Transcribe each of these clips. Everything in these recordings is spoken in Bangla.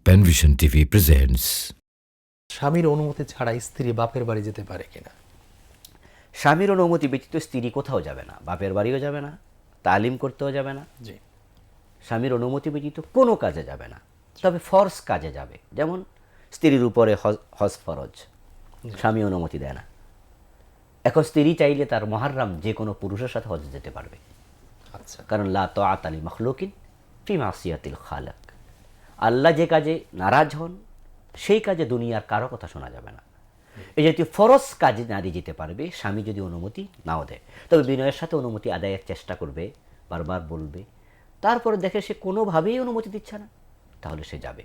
Panvision TV presents. স্বামীর অনুমতি ছাড়া স্ত্রী বাপের বাড়ি যেতে পারে কিনা? স্বামীর অনুমতি ব্যতীত স্ত্রী কোথাও যাবে না, বাপের বাড়িও যাবে না, তালিম করতেও যাবে না, জি, স্বামীর অনুমতি ব্যতীত কোনো কাজে যাবে না। তবে ফরজ কাজে যাবে, যেমন স্ত্রীর উপরে হজ ফরজ, স্বামী অনুমতি দেয় না। এখন স্ত্রী চাইলে তার মুহাররাম যে কোনো পুরুষের সাথে হজ যেতে পারবে, আচ্ছা, কারণ লা তাআতা লি মাখলুকিন ফি মাসিয়াতিল খালিক। আল্লাহ যে কাজে নারাজ হন সেই কাজে দুনিয়ার কারো কথা শোনা যাবে না। এই জাতীয় ফরজ কাজে নারী যেতে পারবে, স্বামী যদি অনুমতি নাও দেয়। তবে বিনয়ের সাথে অনুমতি আদায়ের চেষ্টা করবে, বারবার বলবে। তারপরে দেখে সে কোনোভাবেই অনুমতি দিচ্ছে না, তাহলে সে যাবে।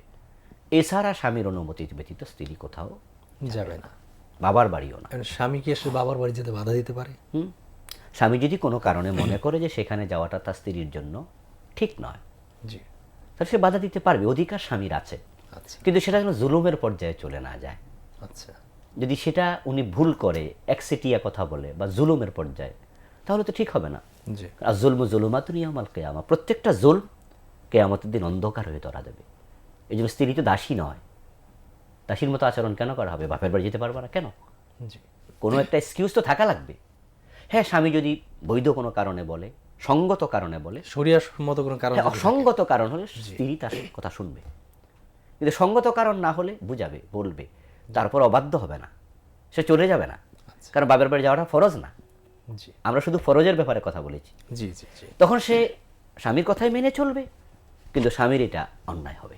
এছাড়া স্বামীর অনুমতি ব্যতীত স্ত্রী কোথাও যাবে না। বাবার বাড়িও না। এখন স্বামীকে এসে বাবার বাড়ি যেতে বাধা দিতে পারে? স্বামী যদি কোনো কারণে মনে করে যে সেখানে যাওয়াটা তার স্ত্রীর জন্য ঠিক নয়, জি, তাহলে সে বাধা দিতে পারবে, অধিকার স্বামীর আছে। আচ্ছা, কিন্তু সেটা যেন জুলুমের পর্যায়ে চলে না যায়। আচ্ছা, যদি সেটা উনি ভুল করে, একসেটিয়া কথা বলে বা জুলুমের পর্যায়ে, তাহলে তো ঠিক হবে না। জি, আর জুলমু জুলুমাতুন ইয়াউমাল কিয়ামা, প্রত্যেকটা জুলম কিয়ামতের দিন অন্ধকার হয়ে ধরা দেবে। এই জন্য স্ত্রী তো দাসী নয়, দাসীর মতো আচরণ কেন করা হবে? বাপের বাড়ি যেতে পারবে না কেন? জি, কোনো একটা এক্সকিউজ তো থাকা লাগবে। হ্যাঁ, স্বামী যদি বৈধ কোনো কারণে বলে, সঙ্গত কারণে বলে, শরিয়ার মতো কোনো কারণ হ্যাঁ, যদি থাকে। অসঙ্গত কারণ হলে স্ত্রী তার কথা শুনবে। কিন্তু সঙ্গত কারণ না হলে বুঝাবে, বলবে, তারপর অবাধ্য হবে না, সে চলে যাবে না। কারণ বাপের বাড়ি যাওয়াটা ফরজ না, জি, আমরা শুধু ফরজের ব্যাপারে কথা বলেছি। জি, জি, জি। তখন সে স্বামীর কথাই মেনে চলবে, কিন্তু স্বামীর এটা অন্যায় হবে।